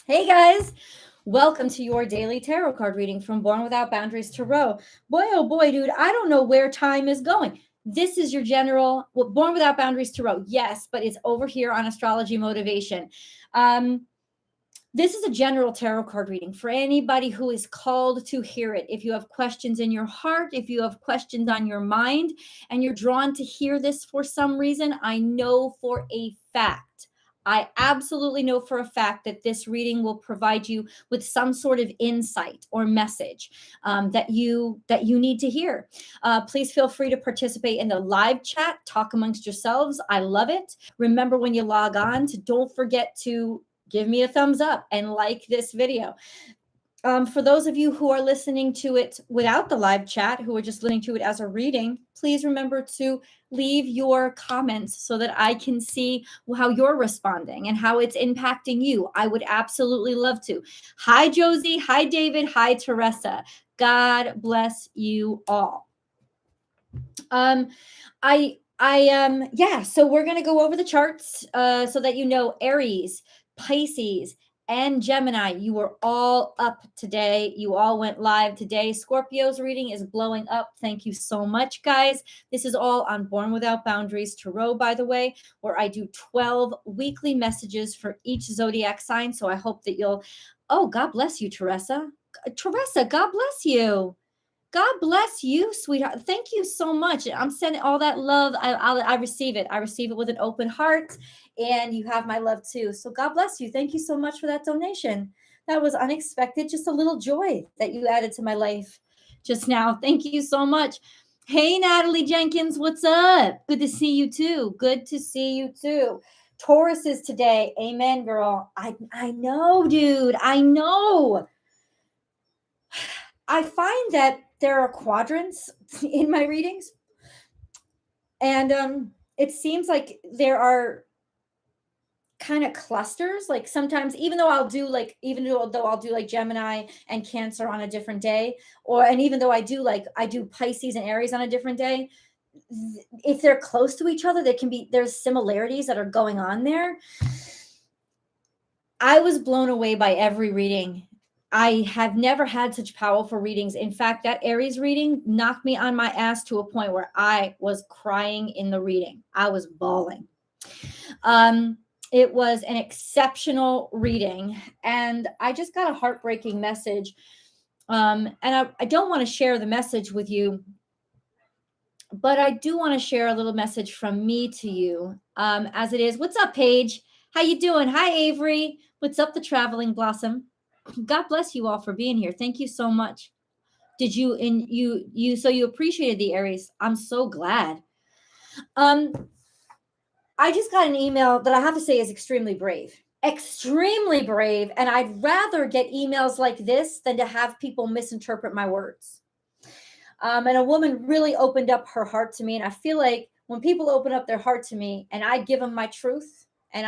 Hey guys, welcome to your daily tarot card reading from Born Without Boundaries Tarot. Boy, oh boy, dude, I don't know where time is going. This is your general, Born Without Boundaries Tarot, yes, but it's over here on Astrology Motivation. Um, this is a general tarot card reading for anybody who is called to hear it. If you have questions in your heart, if you have questions on your mind, and you're drawn to hear this for some reason, I know for a fact. I absolutely know for a fact that this reading will provide you with some sort of insight or message that you need to hear. Please feel free to participate in the live chat, talk amongst yourselves. I love it. Remember when you log on to don't forget to give me a thumbs up and like this video. For those of you who are listening to it without the live chat, who are just listening to it as a reading, please remember to leave your comments so that I can see how you're responding and how it's impacting you. I would absolutely love to. Hi, Josie. Hi, David. Hi, Teresa. God bless you all. So we're gonna go over the charts so that you know Aries, Pisces, and Gemini. You were all up today. You all went live today. Scorpio's reading is blowing up. Thank you so much, guys. This is all on Born Without Boundaries Tarot, by the way, where I do 12 weekly messages for each zodiac sign. So I hope that you'll. Oh, God bless you, Teresa. Teresa, God bless you. God bless you, sweetheart. Thank you so much. I'm sending all that love. I receive it. I receive it with an open heart, and you have my love too. So God bless you. Thank you so much for that donation. That was unexpected. Just a little joy that you added to my life just now. Thank you so much. Hey, Natalie Jenkins, what's up? Good to see you too. Good to see you too. Taurus is today. Amen, girl. I know, dude. I know. I find that there are quadrants in my readings, and it seems like there are kind of clusters. Like sometimes, even though I'll do like Gemini and Cancer on a different day, and even though I do Pisces and Aries on a different day, if they're close to each other, there's similarities that are going on there. I was blown away by every reading. I have never had such powerful readings. In fact, that Aries reading knocked me on my ass to a point where I was crying in the reading. I was bawling. It was an exceptional reading, and I just got a heartbreaking message. And I don't want to share the message with you, but I do want to share a little message from me to you, as it is. What's up, Paige? How you doing? Hi, Avery. What's up, the traveling blossom? God bless you all for being here. Thank you so much. Did you and you so you appreciated the Aries? I'm so glad. I just got an email that I have to say is extremely brave. Extremely brave, and I'd rather get emails like this than to have people misinterpret my words. And a woman really opened up her heart to me, and I feel like when people open up their heart to me and I give them my truth, and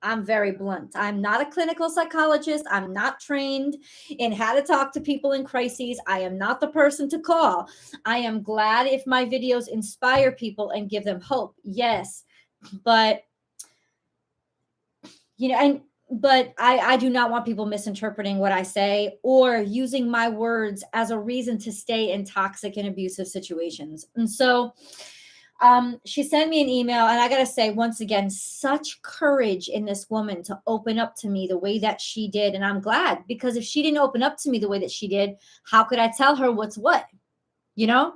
I'm very blunt. I'm not a clinical psychologist. I'm not trained in how to talk to people in crises. I am not the person to call. I am glad if my videos inspire people and give them hope. Yes. But, I do not want people misinterpreting what I say or using my words as a reason to stay in toxic and abusive situations. And so, she sent me an email, and I got to say, once again, such courage in this woman to open up to me the way that she did. And I'm glad, because if she didn't open up to me the way that she did, how could I tell her what's what? You know?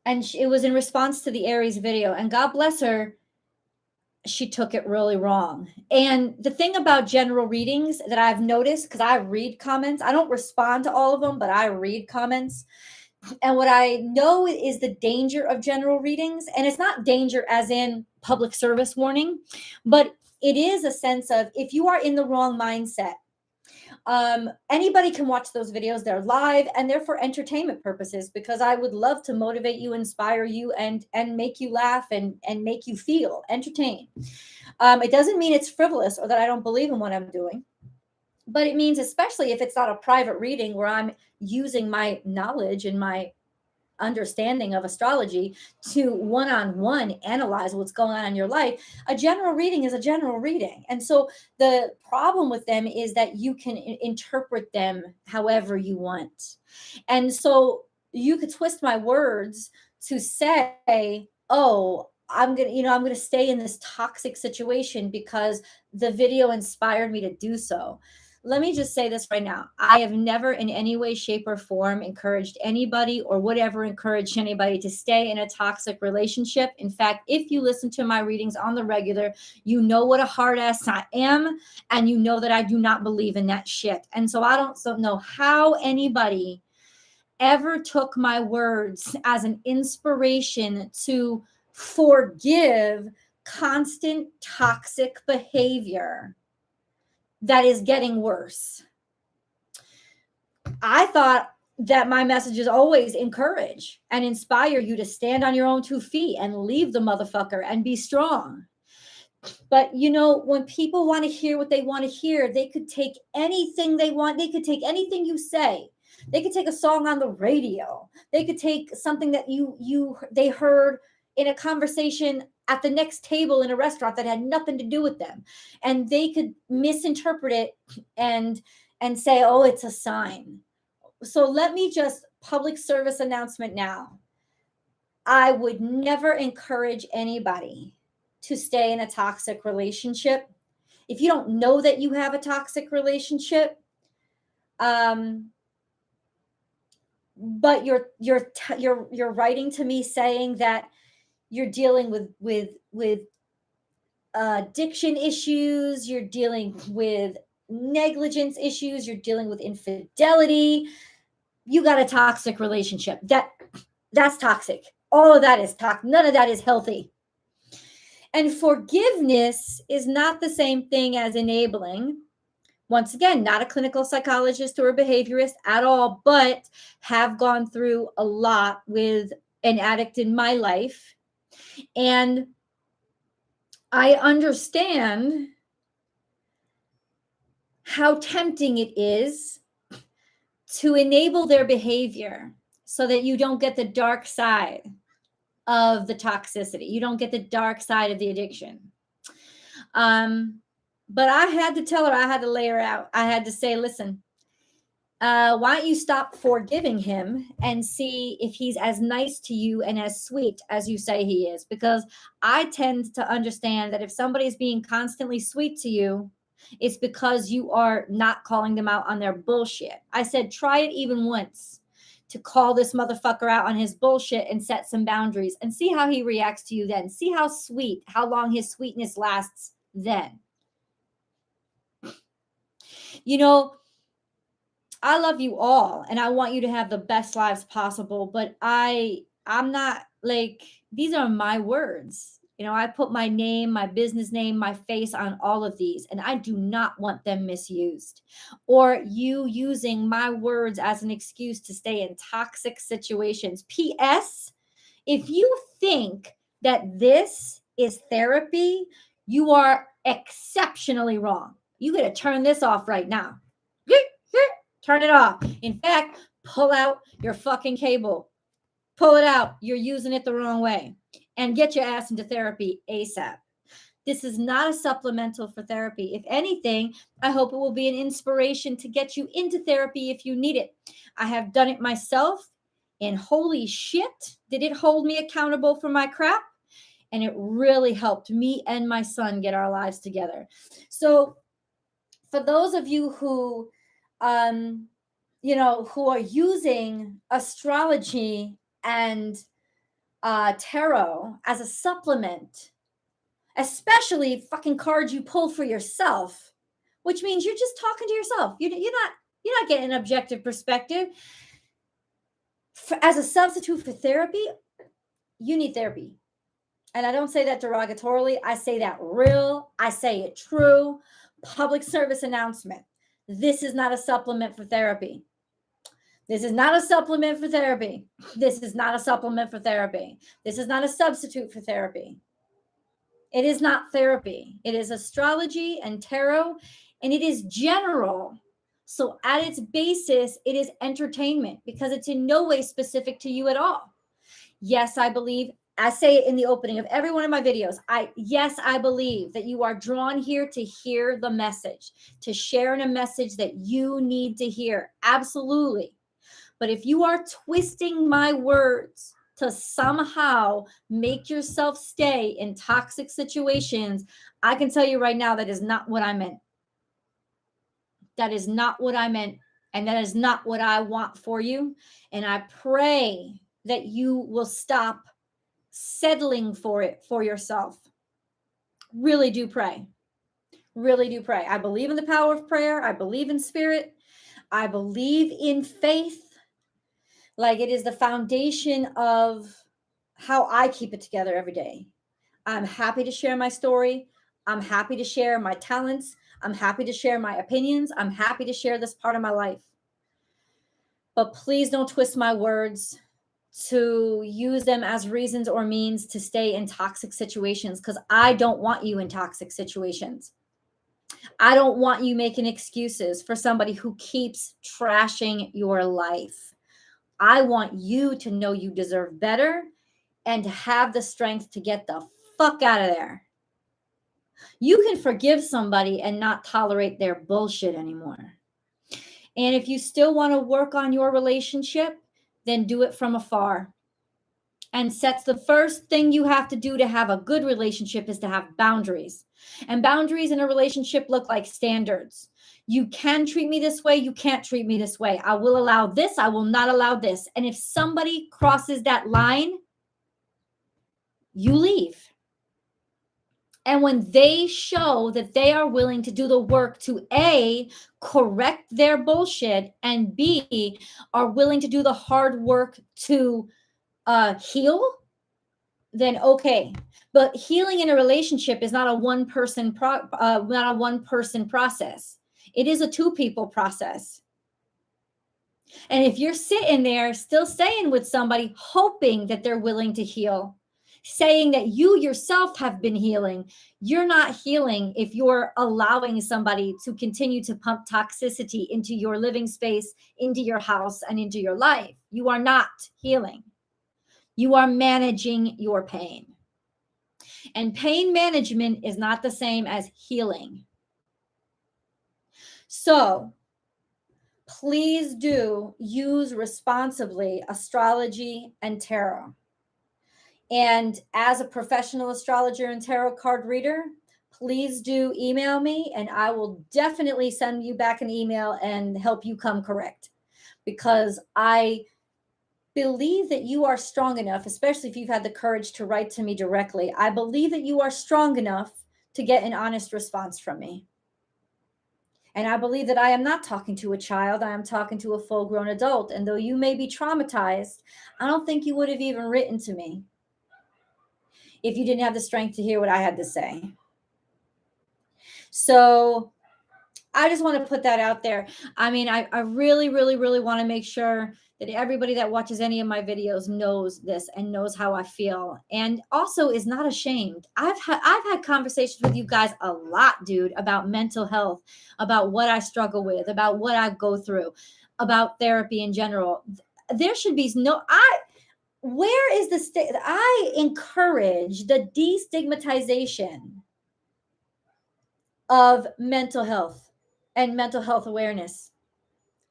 It was in response to the Aries video, and God bless her, she took it really wrong. And the thing about general readings that I've noticed, because I read comments, I don't respond to all of them, but I read comments. And what I know is the danger of general readings, and it's not danger as in public service warning, but it is a sense of, if you are in the wrong mindset, anybody can watch those videos. They're live and they're for entertainment purposes, because I would love to motivate you, inspire you, and make you laugh and make you feel entertained. It doesn't mean it's frivolous or that I don't believe in what I'm doing. But it means, especially if it's not a private reading where I'm using my knowledge and my understanding of astrology to one-on-one analyze what's going on in your life, a general reading is a general reading. And so the problem with them is that you can interpret them however you want. And so you could twist my words to say, oh, I'm going to stay in this toxic situation because the video inspired me to do so. Let me just say this right now. I have never in any way, shape, or form encouraged anybody or would ever encourage anybody to stay in a toxic relationship. In fact, if you listen to my readings on the regular, you know what a hard ass I am, and you know that I do not believe in that shit. And so I don't know how anybody ever took my words as an inspiration to forgive constant toxic behavior that is getting worse. I thought that my messages always encourage and inspire you to stand on your own 2 feet and leave the motherfucker and be strong. But when people want to hear what they want to hear, they could take anything they want. They could take anything you say. They could take a song on the radio. They could take something that they heard in a conversation at the next table in a restaurant that had nothing to do with them, and they could misinterpret it and say, oh, it's a sign. So let me just public service announcement now. I would never encourage anybody to stay in a toxic relationship. If you don't know that you have a toxic relationship, but you're writing to me saying that you're dealing with addiction issues, you're dealing with negligence issues, you're dealing with infidelity, you got a toxic relationship. That's toxic. All of that is toxic. None of that is healthy. And forgiveness is not the same thing as enabling. Once again, not a clinical psychologist or a behaviorist at all, but have gone through a lot with an addict in my life. And I understand how tempting it is to enable their behavior so that you don't get the dark side of the toxicity. You don't get the dark side of the addiction. But I had to tell her, I had to lay her out. I had to say, listen, why don't you stop forgiving him and see if he's as nice to you and as sweet as you say he is? Because I tend to understand that if somebody's being constantly sweet to you, it's because you are not calling them out on their bullshit. I said, try it even once to call this motherfucker out on his bullshit and set some boundaries and see how he reacts to you then. See how long his sweetness lasts then. I love you all and I want you to have the best lives possible, but I'm not like, these are my words. I put my name, my business name, my face on all of these, and I do not want them misused or you using my words as an excuse to stay in toxic situations. P.S. If you think that this is therapy, you are exceptionally wrong. You got to turn this off right now. Turn it off. In fact, pull out your fucking cable. Pull it out. You're using it the wrong way. And get your ass into therapy ASAP. This is not a supplemental for therapy. If anything, I hope it will be an inspiration to get you into therapy if you need it. I have done it myself, and holy shit, did it hold me accountable for my crap? And it really helped me and my son get our lives together. So for those of you who who are using astrology and tarot as a supplement, especially fucking cards you pull for yourself, which means you're just talking to yourself. You're not getting an objective perspective. As a substitute for therapy, you need therapy. And I don't say that derogatorily. I say that real. I say it true. Public service announcement. This is not a supplement for therapy. This is not a supplement for therapy. This is not a supplement for therapy. This is not a substitute for therapy. It is not therapy. It is astrology and tarot, and it is general So at its basis, it is entertainment because it's in no way specific to you at all. Yes, I believe, I say it in the opening of every one of my videos. I believe that you are drawn here to hear the message, to share in a message that you need to hear. Absolutely. But if you are twisting my words to somehow make yourself stay in toxic situations, I can tell you right now that is not what I meant. That is not what I meant. And that is not what I want for you. And I pray that you will stop settling for it for yourself. Really do pray. Really do pray. I believe in the power of prayer. I believe in spirit. I believe in faith. Like it is the foundation of how I keep it together every day. I'm happy to share my story. I'm happy to share my talents. I'm happy to share my opinions. I'm happy to share this part of my life. But please don't twist my words to use them as reasons or means to stay in toxic situations, because I don't want you in toxic situations. I don't want you making excuses for somebody who keeps trashing your life. I want you to know you deserve better and to have the strength to get the fuck out of there. You can forgive somebody and not tolerate their bullshit anymore. And if you still want to work on your relationship, then do it from afar. And sets the first thing you have to do to have a good relationship is to have boundaries. And boundaries in a relationship look like standards. You can treat me this way. You can't treat me this way. I will allow this. I will not allow this. And if somebody crosses that line, you leave. And when they show that they are willing to do the work to A, correct their bullshit, and B, are willing to do the hard work to heal, then okay. But healing in a relationship is not a one person process. It is a two people process. And if you're sitting there still staying with somebody hoping that they're willing to heal, saying that you yourself have been healing, you're not healing if you're allowing somebody to continue to pump toxicity into your living space, into your house, and into your life. You are not healing. You are managing your pain. And pain management is not the same as healing. So please do use responsibly astrology and tarot. And as a professional astrologer and tarot card reader, please do email me and I will definitely send you back an email and help you come correct. Because I believe that you are strong enough, especially if you've had the courage to write to me directly. I believe that you are strong enough to get an honest response from me. And I believe that I am not talking to a child. I am talking to a full-grown adult. And though you may be traumatized, I don't think you would have even written to me if you didn't have the strength to hear what I had to say. So I just want to put that out there. I mean, I really, really, really want to make sure that everybody that watches any of my videos knows this and knows how I feel, and also is not ashamed. I've had conversations with you guys a lot, dude, about mental health, about what I struggle with, about what I go through, about therapy in general. There should be where is the I encourage the destigmatization of mental health and mental health awareness.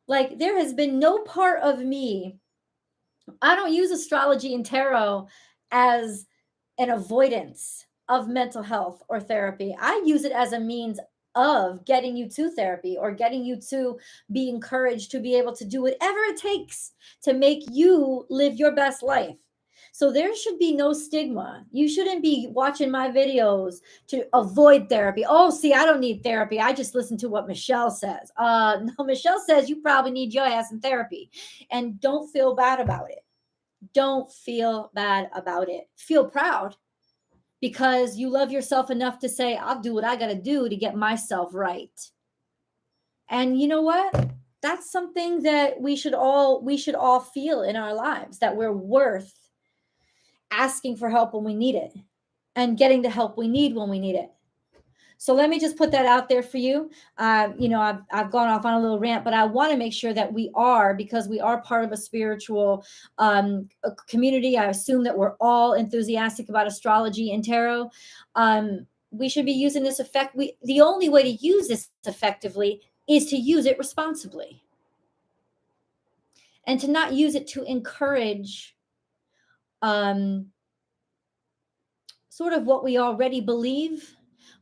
Like, there has been no part of me. I don't use astrology and tarot as an avoidance of mental health or therapy. I use it as a means of getting you to therapy or getting you to be encouraged to be able to do whatever it takes to make you live your best life. So there should be no stigma. You shouldn't be watching my videos to avoid therapy. Oh, see, I don't need therapy. I just listen to what Michelle says. No, Michelle says you probably need your ass in therapy. And don't feel bad about it. Don't feel bad about it. Feel proud because you love yourself enough to say, I'll do what I got to do to get myself right. And you know what? That's something that we should all feel in our lives, that we're worth asking for help when we need it and getting the help we need when we need it. So let me just put that out there for you. I've gone off on a little rant, but I want to make sure that we are, because we are part of a spiritual a community. I assume that we're all enthusiastic about astrology and tarot. We should be using this the only way to use this effectively is to use it responsibly, and to not use it to encourage sort of what we already believe,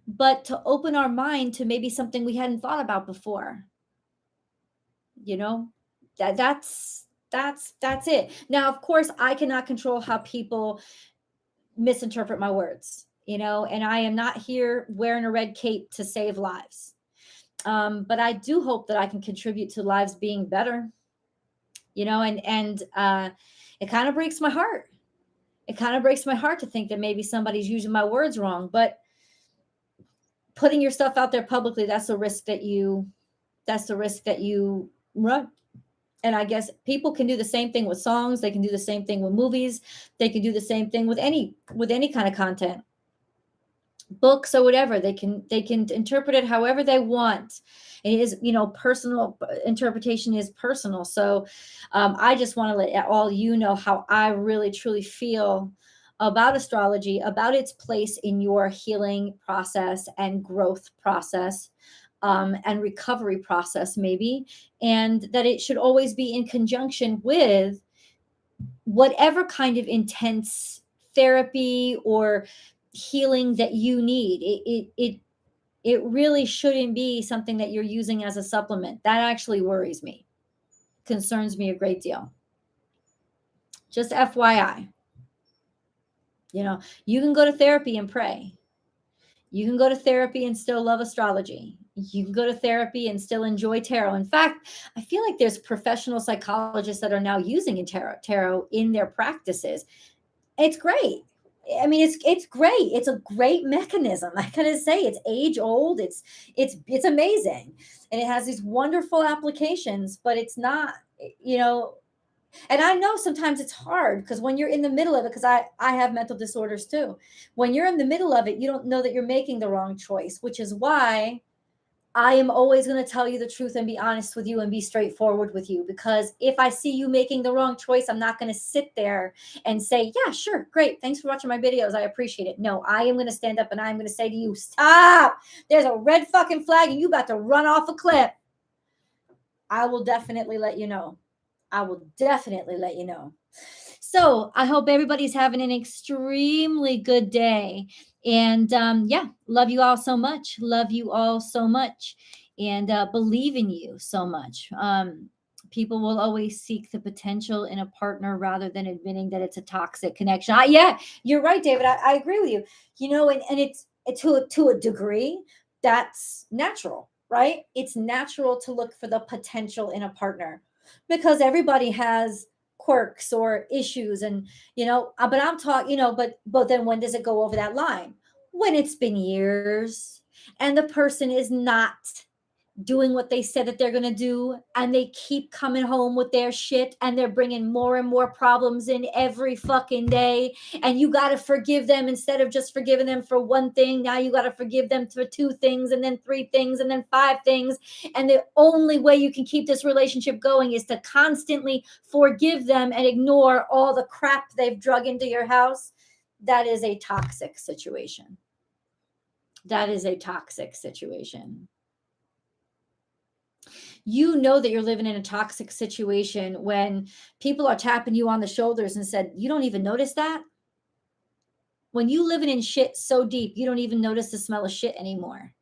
but to open our mind to maybe something we hadn't thought about before. You know, that's it. Now, of course, I cannot control how people misinterpret my words, and I am not here wearing a red cape to save lives. But I do hope that I can contribute to lives being better, and it kind of breaks my heart. It kind of breaks my heart to think that maybe somebody's using my words wrong, but putting yourself out there publicly, that's the risk that you run. And I guess people can do the same thing with songs. They can do the same thing with movies. They can do the same thing with any kind of content, books or whatever. They can interpret it however they want. It is, personal interpretation is personal. So I just want to let all you know how I really truly feel about astrology, about its place in your healing process and growth process, and recovery process, maybe, and that it should always be in conjunction with whatever kind of intense therapy or healing that you need. It really shouldn't be something that you're using as a supplement. That actually worries me, concerns me a great deal. Just FYI. You can go to therapy and pray. You can go to therapy and still love astrology. You can go to therapy and still enjoy tarot. In fact, I feel like there's professional psychologists that are now using tarot in their practices. It's great. I mean, it's great. It's a great mechanism. I gotta say, it's age old. It's amazing, and it has these wonderful applications. But it's not, and I know sometimes it's hard because when you're in the middle of it, because I have mental disorders too. When you're in the middle of it, you don't know that you're making the wrong choice, which is why I am always going to tell you the truth and be honest with you and be straightforward with you. Because if I see you making the wrong choice, I'm not going to sit there and say, yeah, sure, great. Thanks for watching my videos. I appreciate it. No, I am going to stand up and I'm going to say to you, stop. There's a red fucking flag and you about to run off a cliff. I will definitely let you know. So I hope everybody's having an extremely good day. And love you all so much. And believe in you so much. People will always seek the potential in a partner rather than admitting that it's a toxic connection. Yeah, you're right, David. I agree with you. And it's to a degree that's natural, right? It's natural to look for the potential in a partner because everybody has quirks or issues, and but I'm talking, but then when does it go over that line? When it's been years and the person is not doing what they said that they're going to do, and they keep coming home with their shit, and they're bringing more and more problems in every fucking day, and you got to forgive them instead of just forgiving them for one thing. Now you got to forgive them for two things, and then three things, and then five things, and the only way you can keep this relationship going is to constantly forgive them and ignore all the crap they've drug into your house. That is a toxic situation. You know that you're living in a toxic situation when people are tapping you on the shoulders and said, you don't even notice that? When you living in shit so deep, you don't even notice the smell of shit anymore.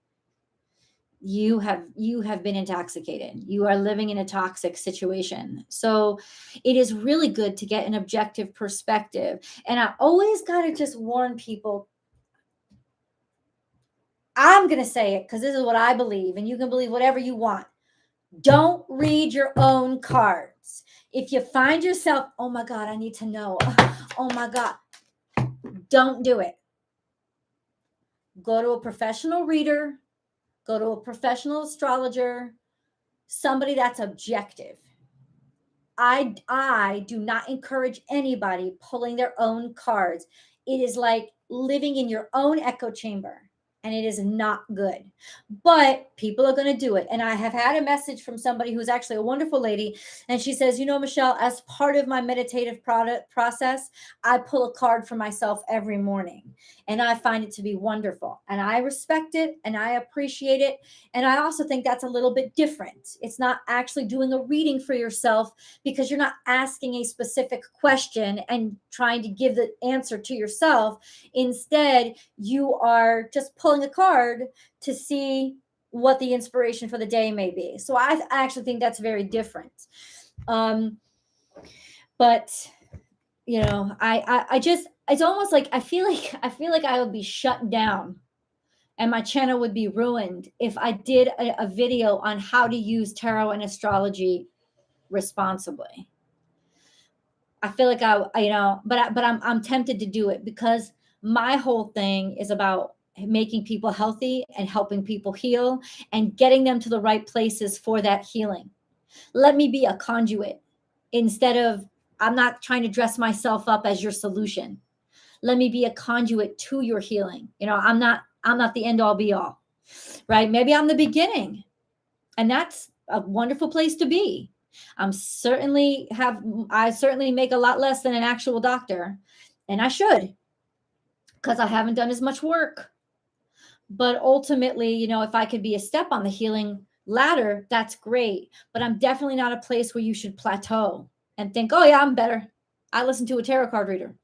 You have been intoxicated. You are living in a toxic situation. So it is really good to get an objective perspective. And I always got to just warn people. I'm going to say it because this is what I believe, and you can believe whatever you want. Don't read your own cards. If you find yourself, oh my God, I need to know. Oh my God. Don't do it. Go to a professional reader. Go to a professional astrologer. Somebody that's objective. I do not encourage anybody pulling their own cards. It is like living in your own echo chamber. and it is not good. But people are going to do it. And I have had a message from somebody who's actually a wonderful lady, and she says, you know, Michelle, as part of my meditative process, I pull a card for myself every morning, and I find it to be wonderful, and I respect it and I appreciate it. And I also think that's a little bit different. It's not actually doing a reading for yourself, because you're not asking a specific question and trying to give the answer to yourself. Instead, you are just pulling a card to see what the inspiration for the day may be. So I actually think that's very different. But you know, I just, it's almost like I feel like I would be shut down and my channel would be ruined if I did a video on how to use tarot and astrology responsibly. I feel like you know, but I'm tempted to do it, because my whole thing is about making people healthy and helping people heal and getting them to the right places for that healing. Let me be a conduit instead of, I'm not trying to dress myself up as your solution. Let me be a conduit to your healing. You know, I'm not the end all be all, right? Maybe I'm the beginning, and that's a wonderful place to be. I certainly make a lot less than an actual doctor, and I should, because I haven't done as much work. But ultimately, you know, if I could be a step on the healing ladder, that's great. But I'm definitely not a place where you should plateau and think, oh yeah, I'm better. I listen to a tarot card reader.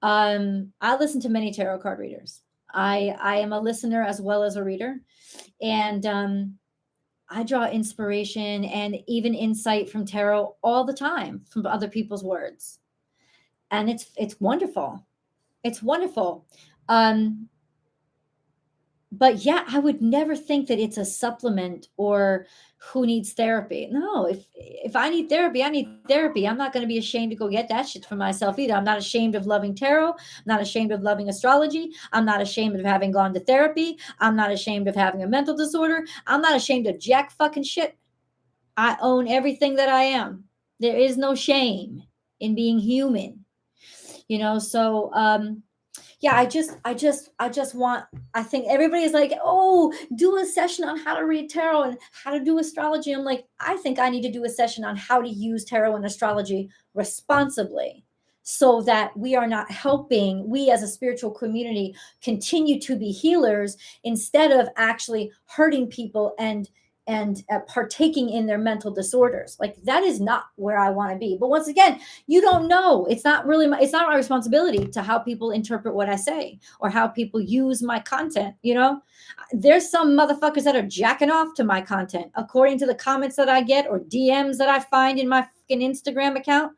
I listen to many tarot card readers. I am a listener as well as a reader, and I draw inspiration and even insight from tarot all the time from other people's words, and it's wonderful. It's wonderful. Um, but yeah, I would never think that it's a supplement or who needs therapy. No, if I need therapy, I need therapy. I'm not going to be ashamed to go get that shit for myself either. I'm not ashamed of loving tarot. I'm not ashamed of loving astrology. I'm not ashamed of having gone to therapy. I'm not ashamed of having a mental disorder. I'm not ashamed of jack fucking shit. I own everything that I am. There is no shame in being human, you know? So, yeah, I just want, I think everybody is like, oh, do a session on how to read tarot and how to do astrology. I'm like, I think I need to do a session on how to use tarot and astrology responsibly, so that we are not helping, we as a spiritual community continue to be healers instead of actually hurting people and partaking in their mental disorders. Like, that is not where I want to be. But once again, you don't know. It's not my responsibility to how people interpret what I say or how people use my content. You know, there's some motherfuckers that are jacking off to my content according to the comments that I get or DMs that I find in my fucking Instagram account.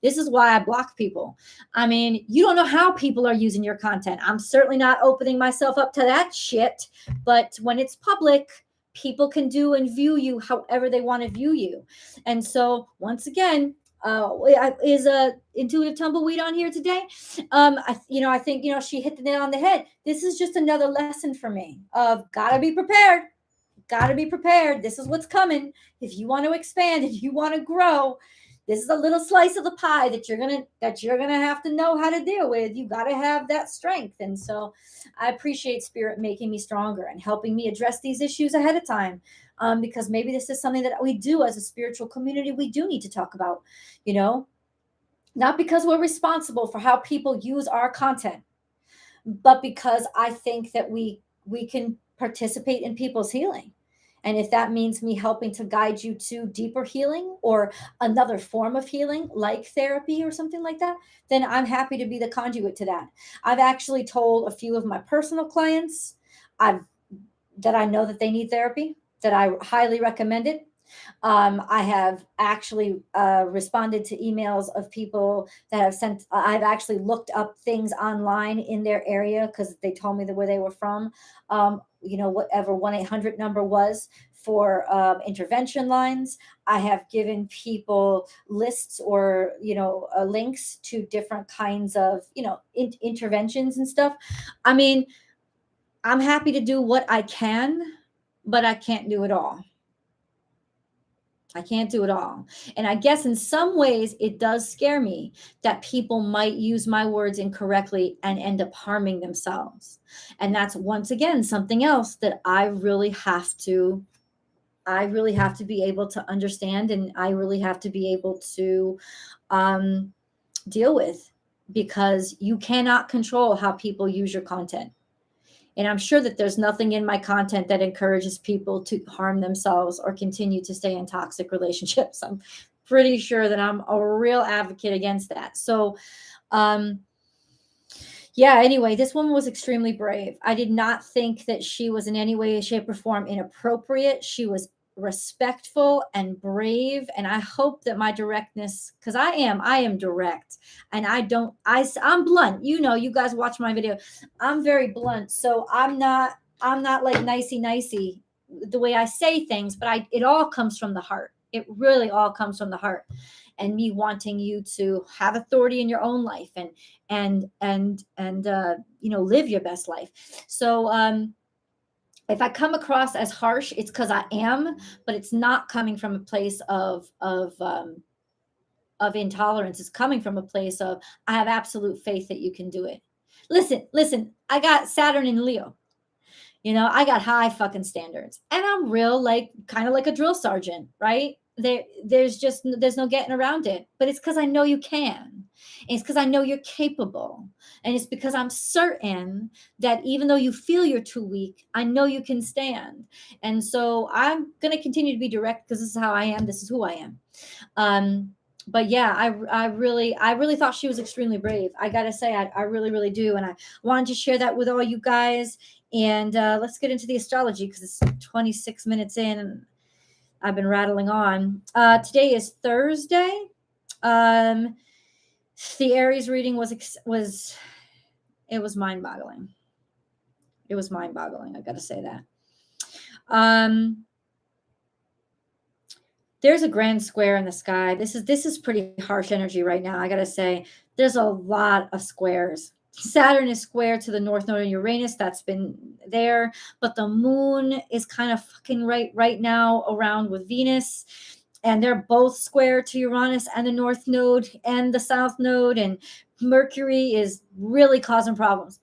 This is why I block people. I mean, you don't know how people are using your content. I'm certainly not opening myself up to that shit. But when it's public, people can do and view you however they want to view you. And so once again, is a intuitive tumbleweed on here today? I think, she hit the nail on the head. This is just another lesson for me of gotta be prepared. Gotta be prepared. This is what's coming. If you want to expand, if you want to grow, this is a little slice of the pie that you're gonna have to know how to deal with. You got to have that strength. And so I appreciate Spirit making me stronger and helping me address these issues ahead of time, because maybe this is something that we do as a spiritual community. We do need to talk about, not because we're responsible for how people use our content, but because I think that we can participate in people's healing. And if that means me helping to guide you to deeper healing or another form of healing, like therapy or something like that, then I'm happy to be the conduit to that. I've actually told a few of my personal clients that I know that they need therapy, that I highly recommend it. I have actually responded to emails of people that have sent. I've actually looked up things online in their area because they told me where they were from. Whatever 1-800 number was for intervention lines. I have given people lists or links to different kinds of interventions and stuff. I mean, I'm happy to do what I can, but I can't do it all. I can't do it all. And I guess in some ways it does scare me that people might use my words incorrectly and end up harming themselves. And that's once again something else that I really have to be able to understand, and I really have to be able to um, deal with, because you cannot control how people use your content. And I'm sure that there's nothing in my content that encourages people to harm themselves or continue to stay in toxic relationships. I'm pretty sure that I'm a real advocate against that. So, um, yeah, anyway, this woman was extremely brave. I did not think that she was in any way, shape, or form inappropriate. She was respectful and brave. And I hope that my directness, because I am direct, and I'm blunt. You know, you guys watch my video. I'm very blunt. So I'm not like nicey the way I say things, but it all comes from the heart. It really all comes from the heart, and me wanting you to have authority in your own life, and live your best life. So if I come across as harsh, it's because I am, but it's not coming from a place of intolerance. It's coming from a place of, I have absolute faith that you can do it. Listen, I got Saturn in Leo. I got high fucking standards, and I'm real, like, kind of like a drill sergeant, right? There's no getting around it, but it's because I know you can. And it's because I know you're capable. And it's because I'm certain that even though you feel you're too weak, I know you can stand. And so I'm going to continue to be direct, because this is how I am. This is who I am. But yeah, I really thought she was extremely brave. I gotta say, I really, really do. And I wanted to share that with all you guys. And let's get into the astrology, because it's 26 minutes in and I've been rattling on. Today is Thursday. The Aries reading was mind-boggling. It was mind-boggling. I gotta say that. There's a grand square in the sky. This is pretty harsh energy right now. I gotta say, there's a lot of squares. Saturn is square to the North Node of Uranus. That's been there, but the moon is kind of fucking right now around with Venus, and they're both square to Uranus and the North Node and the South Node, and Mercury is really causing problems.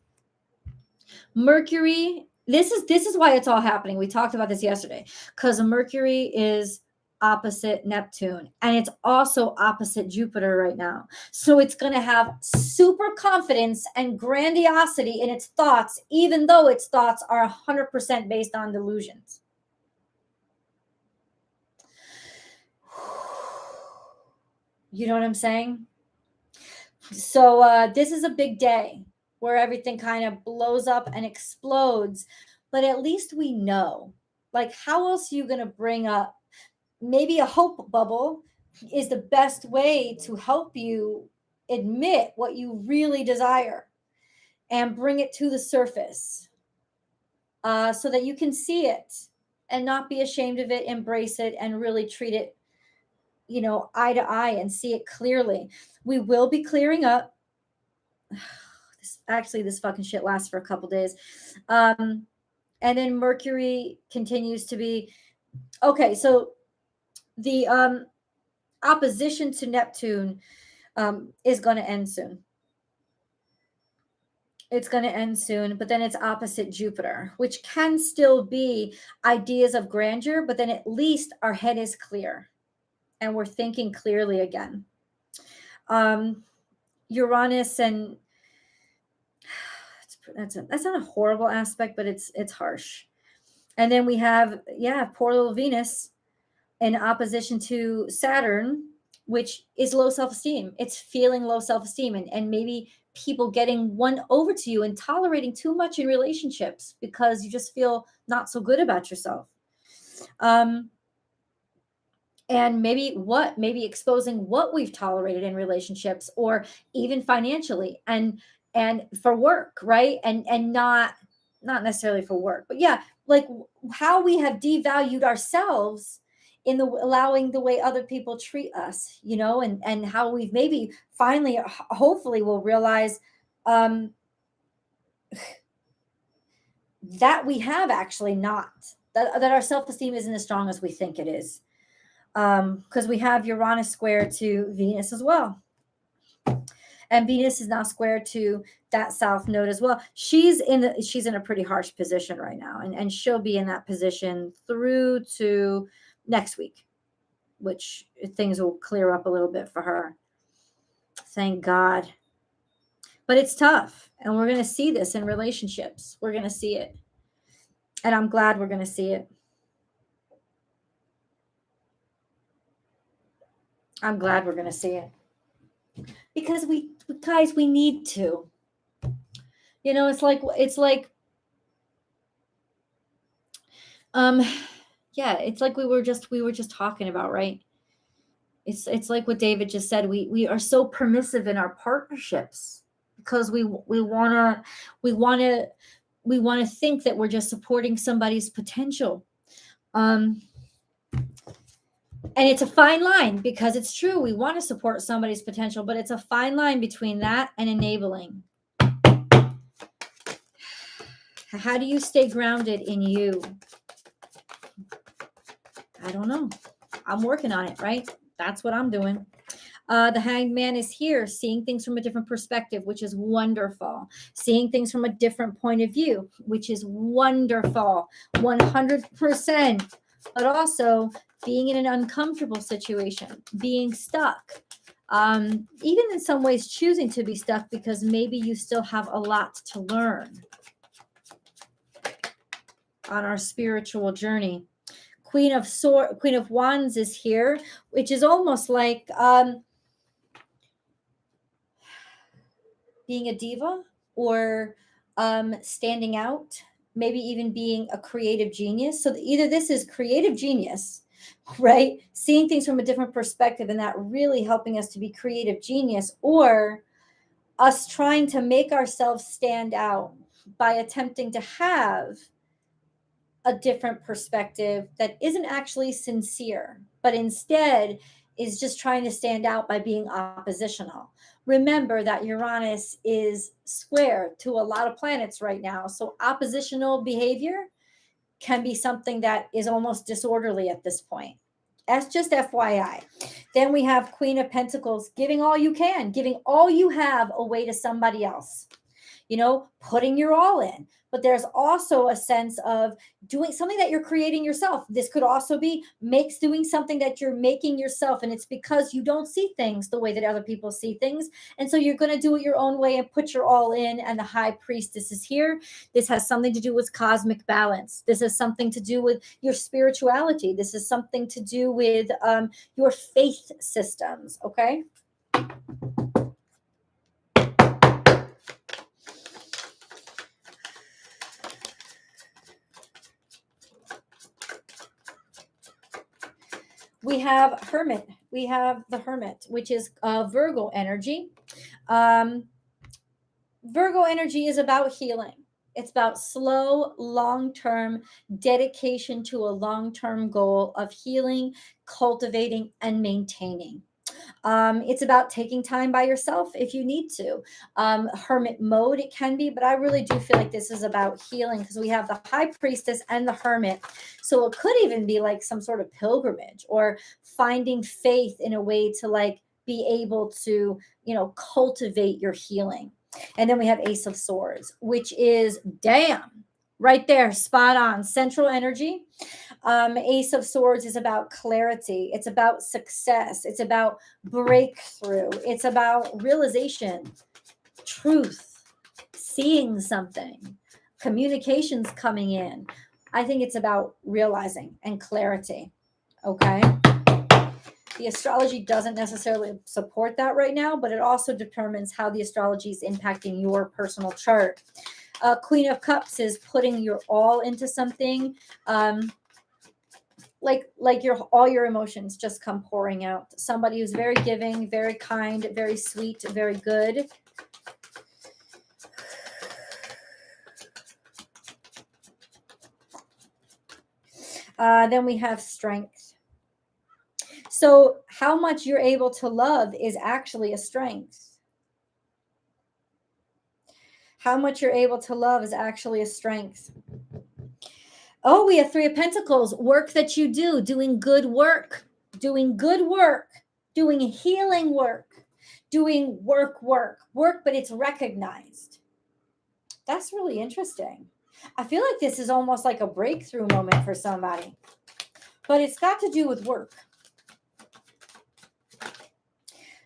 Mercury, this is why it's all happening. We talked about this yesterday, because Mercury is opposite Neptune, and it's also opposite Jupiter right now. So it's going to have super confidence and grandiosity in its thoughts, even though its thoughts are 100% based on delusions. You know what I'm saying? So this is a big day where everything kind of blows up and explodes, but at least we know. Like, how else are you going to bring up? Maybe a hope bubble is the best way to help you admit what you really desire and bring it to the surface, so that you can see it and not be ashamed of it, embrace it, and really treat it, eye to eye, and see it clearly. We will be clearing up. This fucking shit lasts for a couple days. And then Mercury continues to be okay. So the opposition to Neptune is going to end soon. It's going to end soon, but then it's opposite Jupiter, which can still be ideas of grandeur, but then at least our head is clear and we're thinking clearly again. Uranus, and that's not a horrible aspect, but it's harsh. And then we have, poor little Venus in opposition to Saturn, which is low self-esteem. It's feeling low self-esteem, and maybe people getting one over to you and tolerating too much in relationships because you just feel not so good about yourself. And maybe exposing what we've tolerated in relationships, or even financially, and for work, right? And not necessarily for work, but like how we have devalued ourselves in allowing the way other people treat us, and how we've maybe finally, hopefully, will realize that we have actually not, that our self-esteem isn't as strong as we think it is. because we have Uranus square to Venus as well. And Venus is now square to that south node as well. She's in a pretty harsh position right now, and she'll be in that position through to next week, which things will clear up a little bit for her. Thank God. But it's tough, and we're going to see this in relationships. We're going to see it. And I'm glad we're going to see it. I'm glad we're going to see it. Because we need to. You know, it's like it's like we were just talking about, right? It's like what David just said. We are so permissive in our partnerships because we want to think that we're just supporting somebody's potential. And it's a fine line, because it's true. We want to support somebody's potential, but it's a fine line between that and enabling. How do you stay grounded in you? I don't know. I'm working on it, right? That's what I'm doing. The Hanged Man is here, seeing things from a different perspective, which is wonderful. Seeing things from a different point of view, which is wonderful. 100%. But also being in an uncomfortable situation, being stuck. Even in some ways choosing to be stuck because maybe you still have a lot to learn on our spiritual journey. Queen of Wands is here, which is almost like being a diva or standing out, maybe even being a creative genius. So either this is creative genius, right? Seeing things from a different perspective and that really helping us to be creative genius, or us trying to make ourselves stand out by attempting to have a different perspective that isn't actually sincere, but instead is just trying to stand out by being oppositional. Remember that Uranus is square to a lot of planets right now. So oppositional behavior can be something that is almost disorderly at this point. That's just FYI. Then we have Queen of Pentacles, giving all you can, giving all you have away to somebody else. You know, putting your all in. But there's also a sense of doing something that you're creating yourself. This could also be doing something that you're making yourself. And it's because you don't see things the way that other people see things. And so you're going to do it your own way and put your all in. And the High Priestess is here. This has something to do with cosmic balance. This has something to do with your spirituality. This is something to do with your faith systems. Okay. We have Hermit. We have the Hermit, which is Virgo energy. Virgo energy is about healing. It's about slow, long-term dedication to a long-term goal of healing, cultivating, and maintaining. It's about taking time by yourself if you need to. Hermit mode, it can be, but I really do feel like this is about healing because we have the High Priestess and the Hermit. So it could even be like some sort of pilgrimage or finding faith in a way to like be able to, you know, cultivate your healing. And then we have Ace of Swords, which is right there, spot on, central energy. Ace of Swords is about clarity. It's about success. It's about breakthrough. It's about realization, truth, seeing something, communications coming in. I think it's about realizing and clarity. Okay. The astrology doesn't necessarily support that right now, but it also determines how the astrology is impacting your personal chart. Queen of Cups is putting your all into something. Like all your emotions just come pouring out. Somebody who's very giving, very kind, very sweet, very good. Then we have Strength. So how much you're able to love is actually a strength. How much you're able to love is actually a strength. Oh, we have Three of Pentacles, work that you do, doing good work, doing good work, doing healing work, doing work, but it's recognized. That's really interesting. I feel like this is almost like a breakthrough moment for somebody, but it's got to do with work.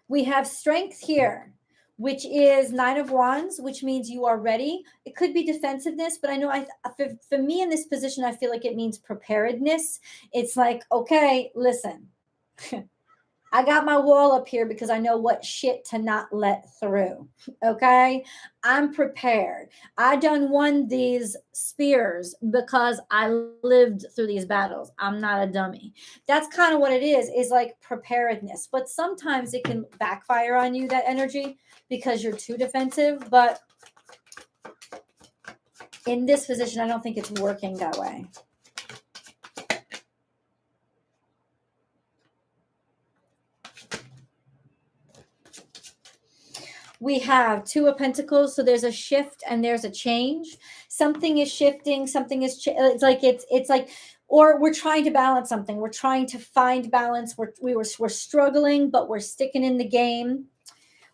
We have strength here, which is 9 of Wands, which means you are ready. It could be defensiveness, but I know for me in this position, I feel like it means preparedness. It's like, okay, listen, I got my wall up here because I know what shit to not let through. Okay. I'm prepared. I done won these spears because I lived through these battles. I'm not a dummy. That's kind of what it is like preparedness. But sometimes it can backfire on you, that energy, because you're too defensive. But in this position, I don't think it's working that way. We have 2 of Pentacles, so there's a shift and there's a change. Something is shifting, something is it's like, or we're trying to balance something. We're trying to find balance. We're struggling, but we're sticking in the game.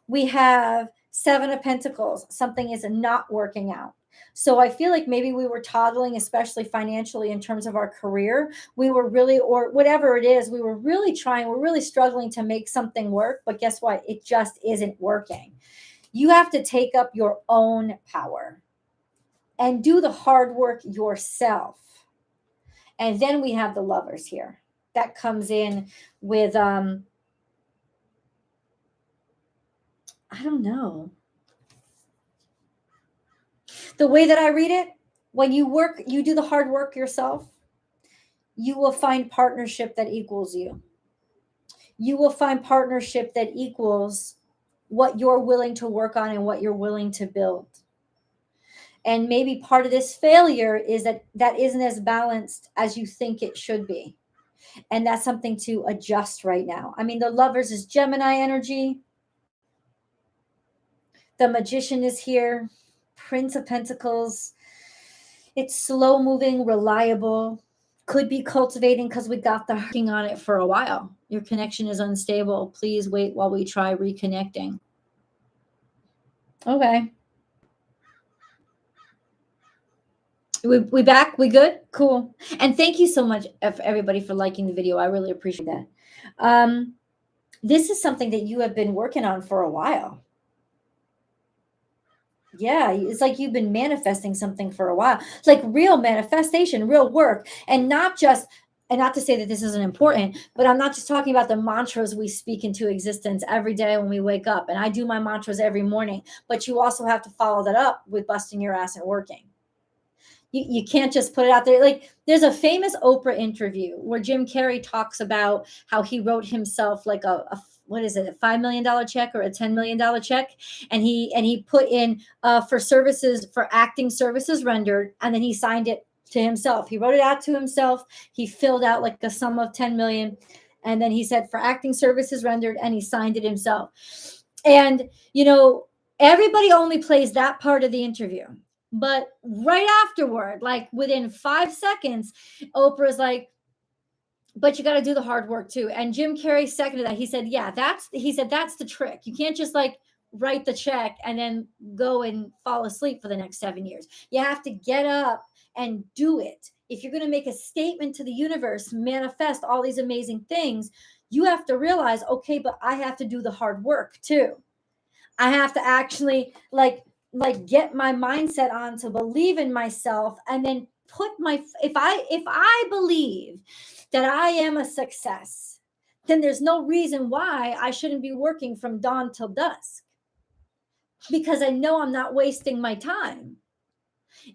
We have 7 of Pentacles. Something is not working out. So I feel like maybe we were toddling, especially financially in terms of our career. We were really, or whatever it is, we were really trying, we're really struggling to make something work. But guess what? It just isn't working. You have to take up your own power and do the hard work yourself. And then we have the Lovers here. That comes in with, I don't know. The way that I read it, when you work, you do the hard work yourself, you will find partnership that equals you. You will find partnership that equals what you're willing to work on and what you're willing to build. And maybe part of this failure is that isn't as balanced as you think it should be. And that's something to adjust right now. I mean, the Lovers is Gemini energy. The Magician is here. Prince of Pentacles. It's slow moving, reliable. Could be cultivating because we got the working on it for a while. Your connection is unstable. Please wait while we try reconnecting. Okay. We back? We good? Cool. And thank you so much everybody for liking the video. I really appreciate that. This is something that you have been working on for a while. Yeah, it's like you've been manifesting something for a while. It's like real manifestation, real work, and not to say that this isn't important, but I'm not just talking about the mantras we speak into existence every day when we wake up. And I do my mantras every morning, but you also have to follow that up with busting your ass and working. You can't just put it out there. Like there's a famous Oprah interview where Jim Carrey talks about how he wrote himself like a what is it, a $5 million check or a $10 million check. And he put in for acting services rendered. And then he signed it to himself. He wrote it out to himself. He filled out like a sum of 10 million. And then he said for acting services rendered, and he signed it himself. And, everybody only plays that part of the interview. But right afterward, like within 5 seconds, Oprah's like, but you got to do the hard work too. And Jim Carrey seconded that. He said, yeah, that's the trick. You can't just like write the check and then go and fall asleep for the next 7 years. You have to get up and do it. If you're going to make a statement to the universe, manifest all these amazing things, you have to realize, okay, but I have to do the hard work too. I have to actually like get my mindset on to believe in myself, and then if I believe that I am a success, then there's no reason why I shouldn't be working from dawn till dusk, because I know I'm not wasting my time.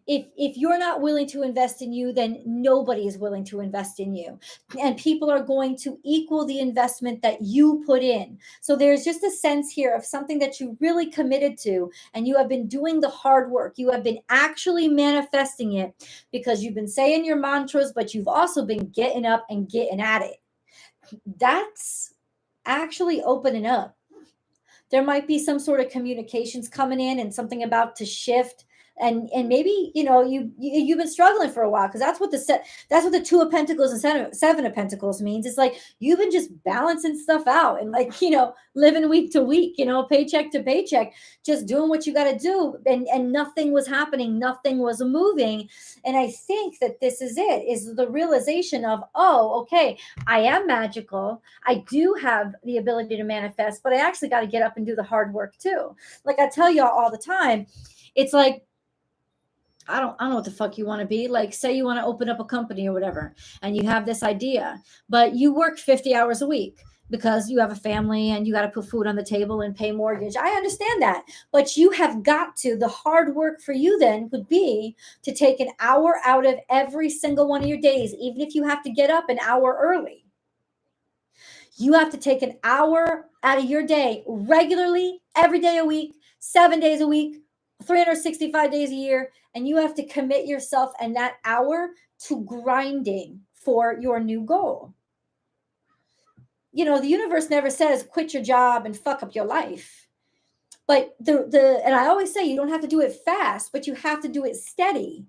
If you're not willing to invest in you, then nobody is willing to invest in you. And people are going to equal the investment that you put in. So there's just a sense here of something that you really committed to, and you have been doing the hard work. You have been actually manifesting it because you've been saying your mantras, but you've also been getting up and getting at it. That's actually opening up. There might be some sort of communications coming in and something about to shift. And maybe, you've been struggling for a while, because that's what the Two of Pentacles and Seven of Pentacles means. It's like you've been just balancing stuff out and, like, living week to week, paycheck to paycheck, just doing what you got to do, and nothing was happening, nothing was moving. And I think that this is the realization of, oh, okay, I am magical, I do have the ability to manifest, but I actually got to get up and do the hard work too. Like I tell y'all all the time, it's like, I don't know what the fuck you want to be. Like, say you want to open up a company or whatever, and you have this idea, but you work 50 hours a week because you have a family and you got to put food on the table and pay mortgage. I understand that, but you have got to, the hard work for you then would be to take an hour out of every single one of your days, even if you have to get up an hour early. You have to take an hour out of your day regularly, every day a week, 7 days a week, 365 days a year, and you have to commit yourself and that hour to grinding for your new goal. The universe never says quit your job and fuck up your life. But and I always say, you don't have to do it fast, but you have to do it steady.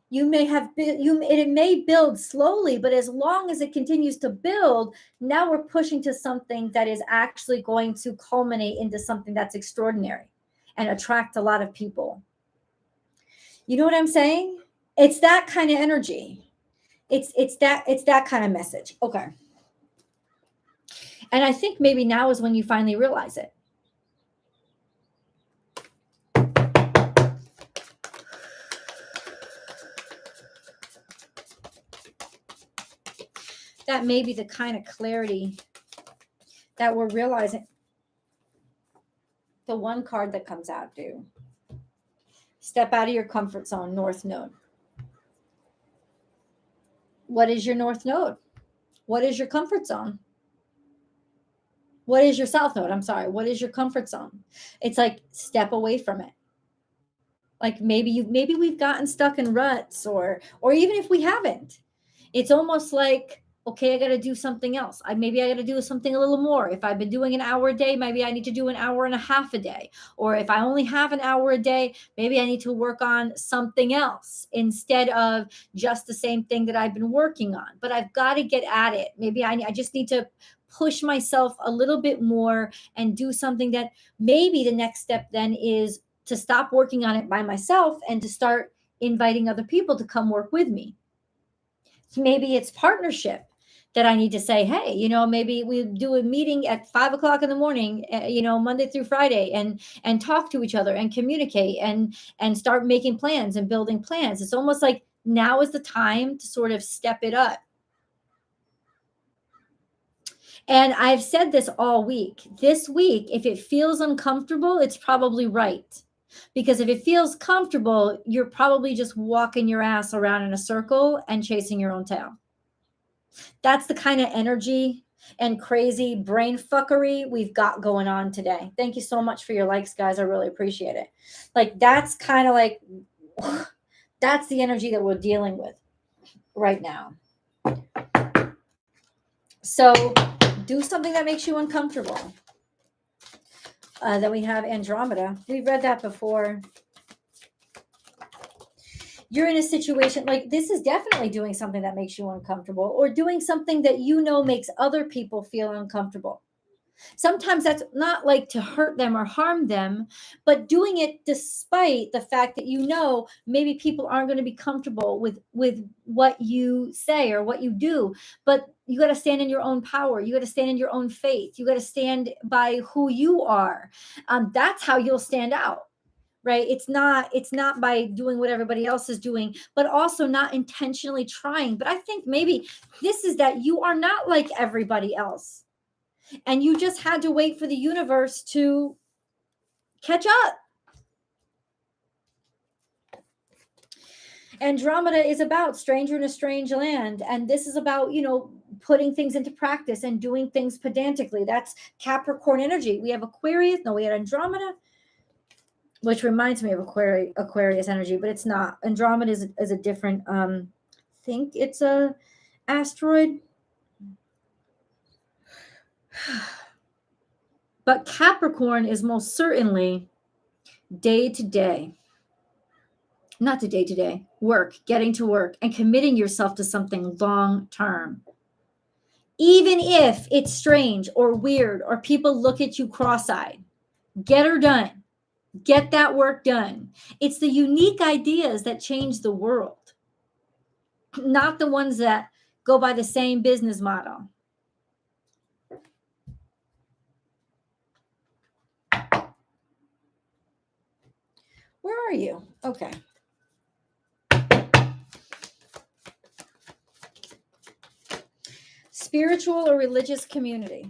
It may build slowly, but as long as it continues to build, now we're pushing to something that is actually going to culminate into something that's extraordinary and attract a lot of people. You know what I'm saying? It's that kind of energy. It's that kind of message. Okay. And I think maybe now is when you finally realize it. That may be the kind of clarity that we're realizing. The one card that comes out, dude. Step out of your comfort zone, North Node. What is your North Node? What is your comfort zone? What is your South Node? I'm sorry. What is your comfort zone? It's like, step away from it. Like maybe we've gotten stuck in ruts, or even if we haven't, it's almost like, okay, I got to do something else. Maybe I got to do something a little more. If I've been doing an hour a day, maybe I need to do an hour and a half a day. Or if I only have an hour a day, maybe I need to work on something else instead of just the same thing that I've been working on. But I've got to get at it. Maybe I just need to push myself a little bit more and do something that maybe the next step then is to stop working on it by myself and to start inviting other people to come work with me. Maybe it's partnership that I need to say, hey, maybe we do a meeting at 5 o'clock in the morning, Monday through Friday, and talk to each other and communicate and start making plans and building plans. It's almost like now is the time to sort of step it up. And I've said this all week. This week, if it feels uncomfortable, it's probably right. Because if it feels comfortable, you're probably just walking your ass around in a circle and chasing your own tail. That's the kind of energy and crazy brain fuckery we've got going on today. Thank you so much for your likes, guys. I really appreciate it. Like, that's kind of like, that's the energy that we're dealing with right now. So do something that makes you uncomfortable. Then we have Andromeda. We've read that before. You're in a situation like this is definitely doing something that makes you uncomfortable, or doing something that makes other people feel uncomfortable. Sometimes that's not like to hurt them or harm them, but doing it despite the fact that maybe people aren't going to be comfortable with what you say or what you do. But you got to stand in your own power. You got to stand in your own faith. You got to stand by who you are. That's how you'll stand out. Right? It's not by doing what everybody else is doing, but also not intentionally trying. But I think maybe this is that you are not like everybody else. And you just had to wait for the universe to catch up. Andromeda is about stranger in a strange land. And this is about, putting things into practice and doing things pedantically. That's Capricorn energy. We have Aquarius. No, we had Andromeda, which reminds me of Aquarius energy, but it's not. Andromeda is a different, I think it's a asteroid. But Capricorn is most certainly day to day. not the day-to-day, work, getting to work, and committing yourself to something long-term. Even if it's strange or weird or people look at you cross-eyed, get her done. Get that work done. It's the unique ideas that change the world, not the ones that go by the same business model. Where are you? Okay. Spiritual or religious community.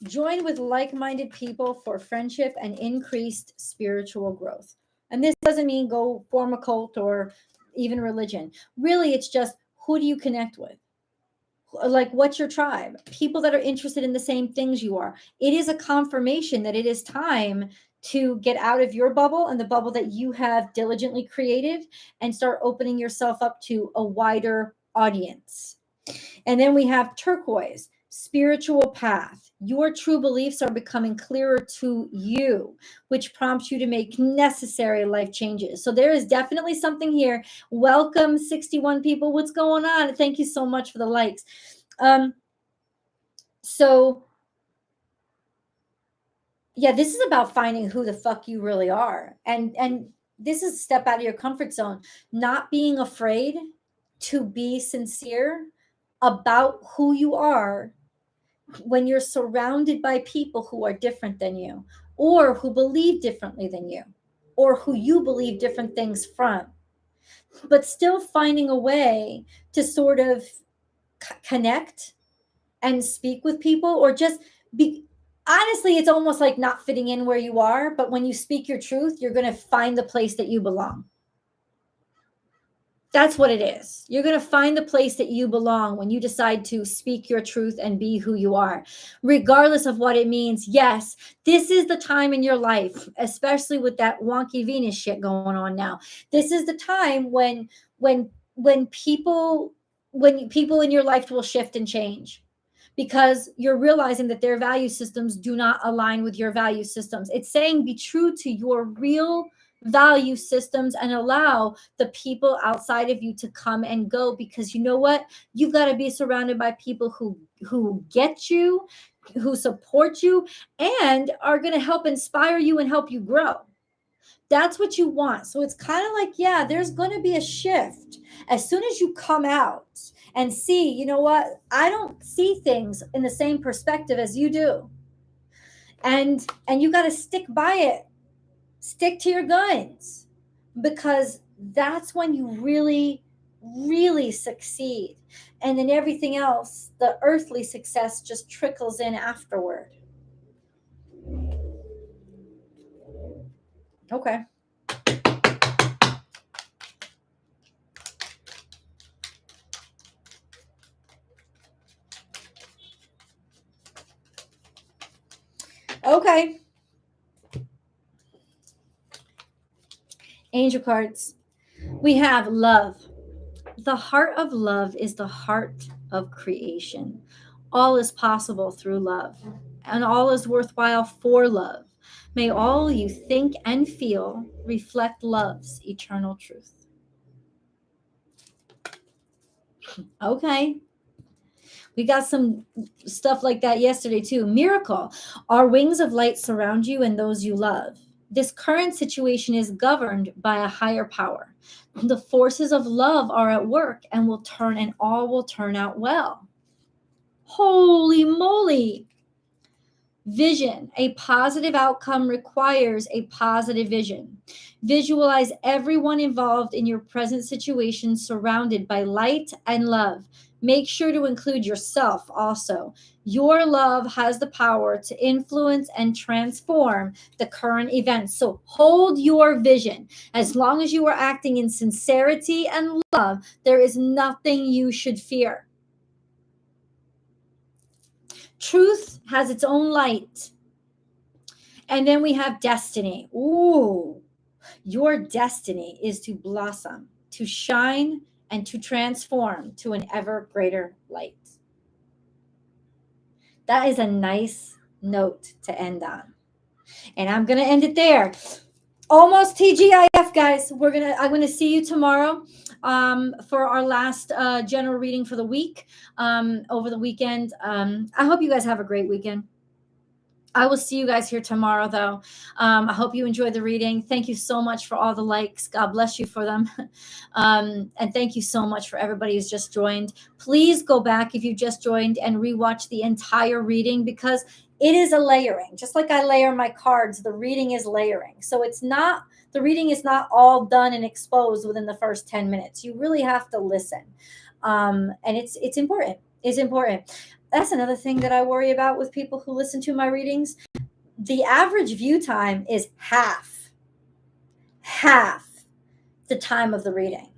Join with like-minded people for friendship and increased spiritual growth. And this doesn't mean go form a cult or even religion. Really, it's just, who do you connect with? Like, what's your tribe? People that are interested in the same things you are. It is a confirmation that it is time to get out of your bubble and the bubble that you have diligently created and start opening yourself up to a wider audience. And then we have turquoise, spiritual path. Your true beliefs are becoming clearer to you, which prompts you to make necessary life changes. So there is definitely something here. Welcome, 61 people. What's going on? Thank you so much for the likes. So yeah, this is about finding who the fuck you really are. And this is a step out of your comfort zone, not being afraid to be sincere about who you are when you're surrounded by people who are different than you, or who believe differently than you, or who you believe different things from, but still finding a way to sort of connect and speak with people, or just be. Honestly, it's almost like not fitting in where you are, but when you speak your truth, you're going to find the place that you belong. That's what it is. You're going to find the place that you belong when you decide to speak your truth and be who you are, regardless of what it means. Yes, this is the time in your life, especially with that wonky Venus shit going on now. This is the time when people in your life will shift and change, because you're realizing that their value systems do not align with your value systems. It's saying be true to your real value systems and allow the people outside of you to come and go, because you know what, you've got to be surrounded by people who get you, who support you, and are going to help inspire you and help you grow. That's what you want. So it's kind of like, yeah, there's going to be a shift as soon as you come out and see, you know what, I don't see things in the same perspective as you do, and you got to stick by it. Stick to your guns, because that's when you really, really succeed. And then everything else, the earthly success, just trickles in afterward. Okay. Okay. Angel cards. We have love. The heart of love is the heart of creation. All is possible through love, and all is worthwhile for love. May all you think and feel reflect love's eternal truth. Okay. We got some stuff like that yesterday too. Miracle. Our wings of light surround you and those you love. This current situation is governed by a higher power. The forces of love are at work and all will turn out well. Holy moly. Vision. A positive outcome requires a positive vision. Visualize everyone involved in your present situation surrounded by light and love. Make sure to include yourself also. Your love has the power to influence and transform the current events. So hold your vision. As long as you are acting in sincerity and love, there is nothing you should fear. Truth has its own light. And then we have destiny. Ooh, your destiny is to blossom, to shine, and to transform to an ever greater light. That is a nice note to end on. And I'm going to end it there. Almost TGIF, guys. I'm gonna see you tomorrow for our last general reading for the week over the weekend. I hope you guys have a great weekend. I will see you guys here tomorrow, though. I hope you enjoyed the reading. Thank you so much for all the likes. God bless you for them. And thank you so much for everybody who's just joined. Please go back if you just joined and rewatch the entire reading, because it is a layering. Just like I layer my cards, the reading is layering. So the reading is not all done and exposed within the first 10 minutes. You really have to listen. And it's important. It's important. That's another thing that I worry about with people who listen to my readings. The average view time is half the time of the reading.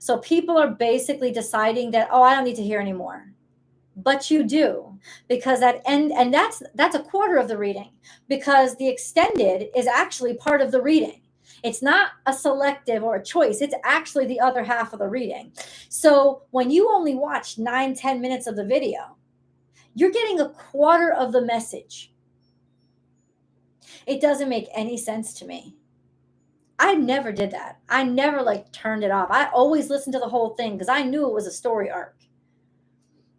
So people are basically deciding that, oh, I don't need to hear anymore. But you do, because and that's a quarter of the reading, because the extended is actually part of the reading. It's not a selective or a choice. It's actually the other half of the reading. So when you only watch 9-10 minutes of the video, you're getting a quarter of the message. It doesn't make any sense to me. I never did that. I never turned it off. I always listened to the whole thing because I knew it was a story arc.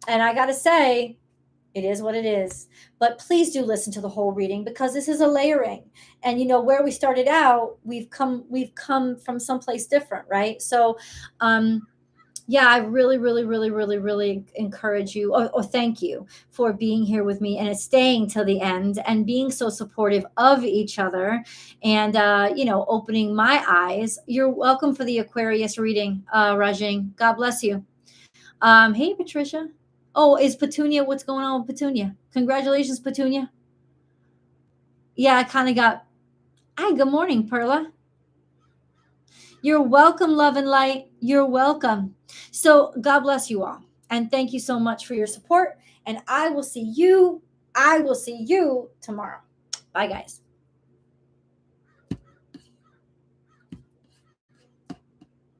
And I got to say, it is what it is. But please do listen to the whole reading, because this is a layering. And where we started out, we've come from someplace different, right? So yeah, I really, really, really, really, really encourage you, or thank you for being here with me and staying till the end and being so supportive of each other and, opening my eyes. You're welcome for the Aquarius reading, Rajing. God bless you. Hey, Patricia. Oh, is Petunia, what's going on with Petunia? Congratulations, Petunia. Yeah, I kind of got, hi, good morning, Perla. You're welcome, love and light. You're welcome. So God bless you all. And thank you so much for your support. And I will see you tomorrow. Bye, guys.